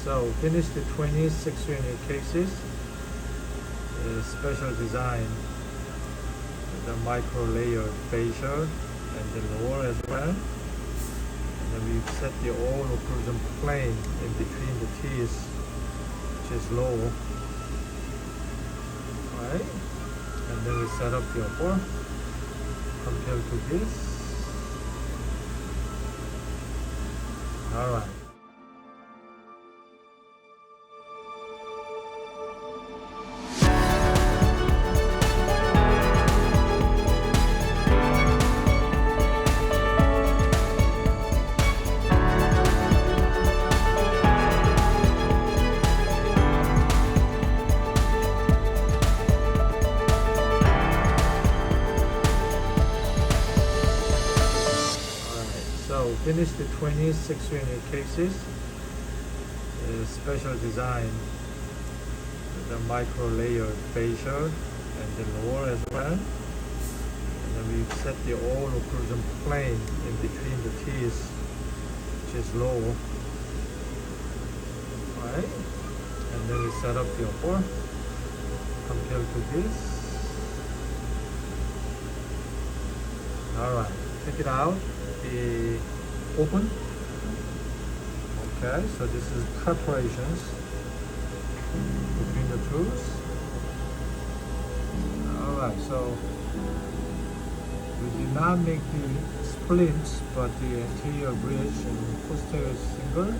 So finish the 26 unit cases. Special design, the micro layered facial and the lower as well. And then we set the all occlusion plane in between the teeth, which is low. Right? And then we set up the upper compared to this. Alright. So finish the 26 unit cases. Special design, the micro layered facial and the lower as well. And then we set the all occlusion plane in between the teeth, which is low. Right? And then we set up the upper compared to this. Alright, take it out. The open. Okay, so this is preparations between the tools. Alright, so we did not make the splints, but the anterior bridge and posterior single.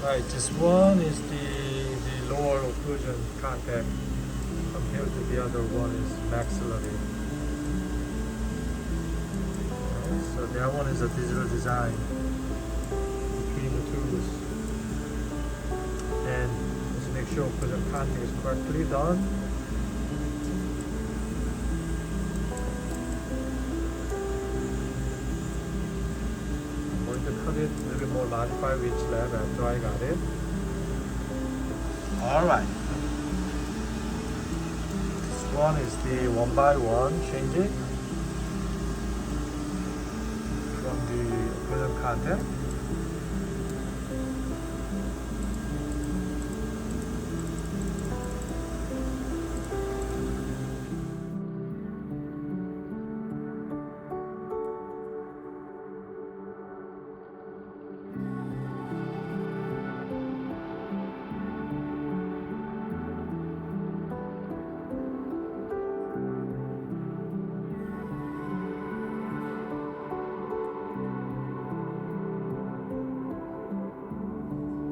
Right, this one is the lower occlusion contact compared to the other one is maxillary. Okay, so that one is a digital design between the tools. And just make sure occlusion contact is correctly done. Cut it a little bit more modify which lab after I got it. Alright. This one is the 1x1 change it from the occlusion contact.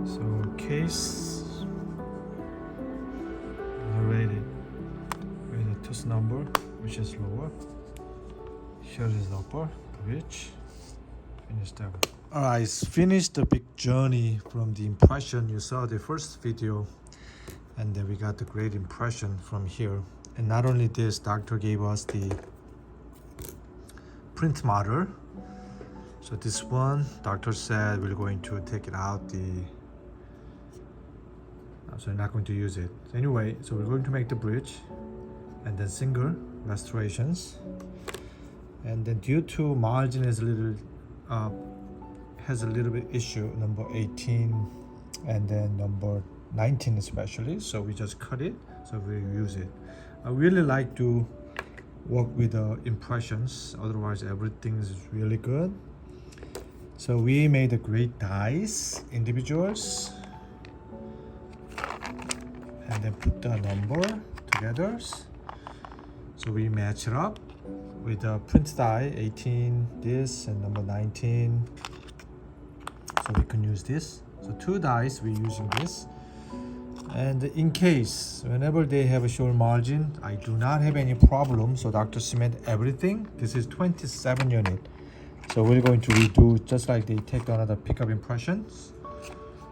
So case narrated with the tooth number, which is lower. Here is the upper, bridge. Finish that one. Alright, finished the big journey from the impression. You saw the first video, and then we got the great impression from here. And not only this, doctor gave us the print model. So this one, doctor said we're going to take it out so we're not going to use it. So anyway, so we're going to make the bridge and then single restorations. And then due to margin is a little has a little bit issue, number 18 and then number 19 especially, so we just cut it, so we use it. I really like to work with the impressions, otherwise everything is really good. So we made a great dies, individuals, and then put the number together. So we match it up with the print die, 18 this and number 19. So we can use this. So two dies we're using this. And in case whenever they have a short margin, I do not have any problem. So Dr. Cement everything. This is 27 unit. So we're going to redo just like they take another pickup impressions.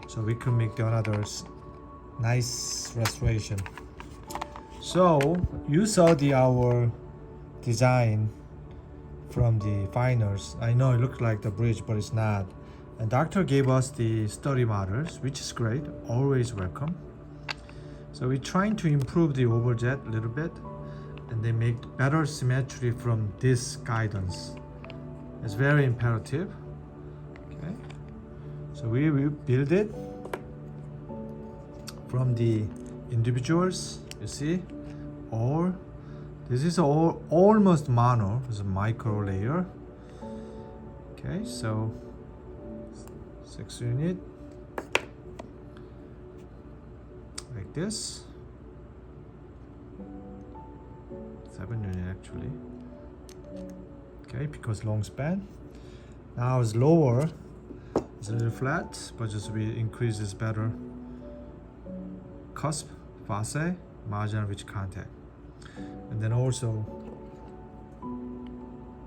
So we can make the another nice restoration. So you saw our design from the finers. I know it looked like the bridge, but it's not. And doctor gave us the study models, which is great, always welcome. So we're trying to improve the overjet a little bit, and they make better symmetry from this guidance. It's very imperative. Okay, so we will build it from the individuals, you see, or this is all almost mono, it's a micro layer. Okay, so 6 unit like this, 7 unit actually. Okay, because long span. Now it's lower, it's a little flat, but just we increase this better cusp, face, marginal ridge contact, and then also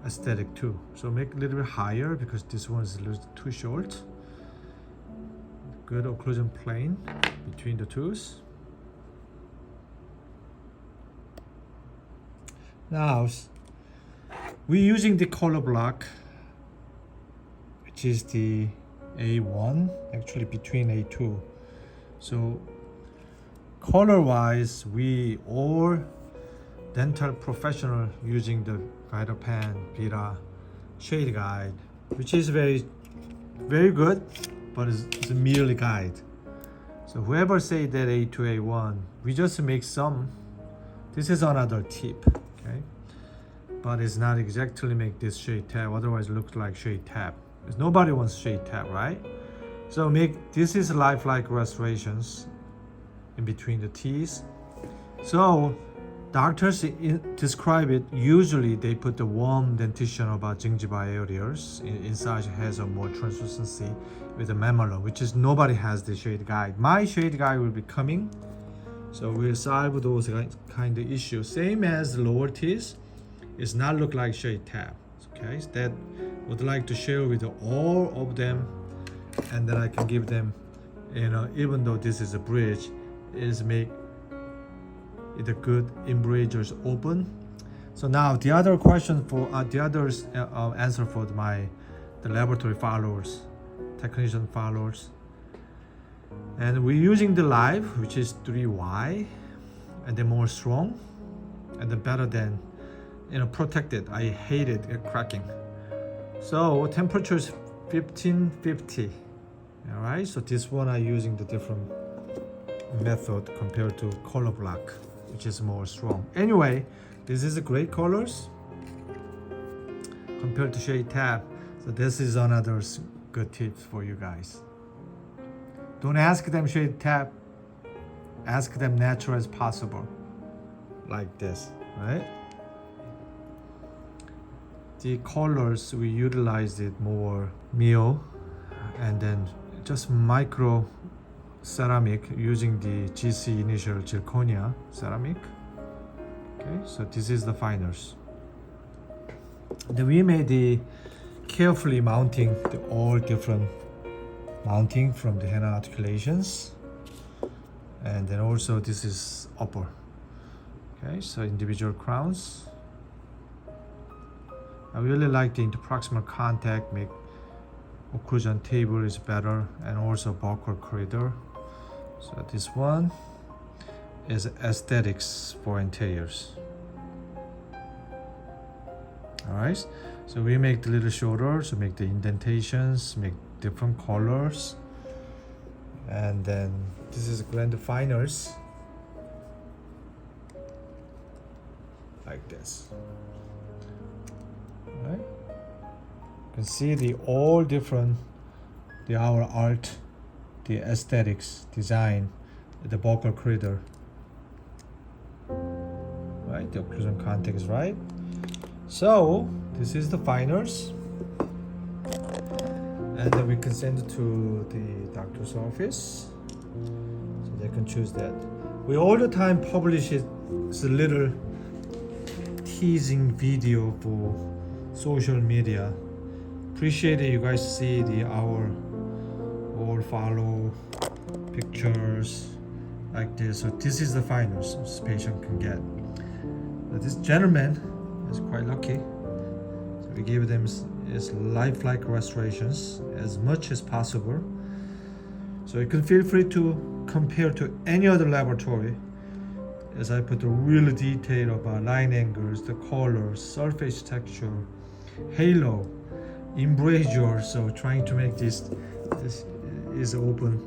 aesthetic too. So make a little bit higher because this one is a little too short. Good occlusion plane between the twos. Now we're using the color block, which is the A1, actually between A2. So color wise, we all dental professional using the guide pen, Vita shade guide, which is very good, but it's a merely guide. So whoever say that A2, A1, we just make some. This is another tip, okay? But it's not exactly make this shade tab, otherwise it looks like shade tab. Because nobody wants shade tab, right? So make this is lifelike restorations in between the T's. So doctors describe it, usually they put the warm dentition about gingiva areas. Inside has a more translucency with a mamelon, which is nobody has the shade guide. My shade guide will be coming, so we'll solve those kind of issues. Same as the lower teeth, it's not look like shade tab. Okay, so that would like to share with all of them, and then I can give them, you know, even though this is a bridge, is make it a good embracers open. So now the other question for the others answer for the laboratory followers, technician followers, and we're using the live, which is 3Y, and they're more strong and they're better than, you know, protected. I hate it cracking. So temperature is 1550. All right, so this one I'm using the different method compared to color block, which is more strong. Anyway, this is a great colors compared to shade tab. So this is another good tips for you guys. Don't ask them shade tab, ask them natural as possible, like this, right? The colors we utilized it more Mio, and then just micro ceramic using the GC initial zirconia ceramic. Okay, so this is the finers. Then we made the carefully mounting the all different mounting from the henna articulations, and then also this is upper. Okay, so individual crowns. I really like the interproximal contact, make occlusion table is better, and also buccal corridor. So this one is aesthetics for interiors. Alright, so we make the little shorter, so make the indentations, make different colors, and then this is grand finers like this. Alright, you can see the all different, our art, the aesthetics, design, the buccal corridor. Right, the occlusion contact is right. So this is the finers, and then we can send it to the doctor's office, so they can choose that. We all the time publish it. It's a little teasing video for social media. Appreciate it. You guys see our all follow pictures. like this. So this is the finals this patient can get. But this gentleman is quite lucky. So we gave them his lifelike restorations as much as possible. So you can feel free to compare to any other laboratory, as I put a real detail about line angles, the colors, surface texture, halo, embrasure. So trying to make this is open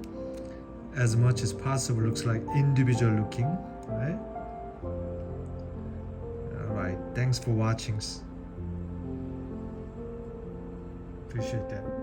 as much as possible, looks like individual looking, right? All right, thanks for watching. Appreciate that.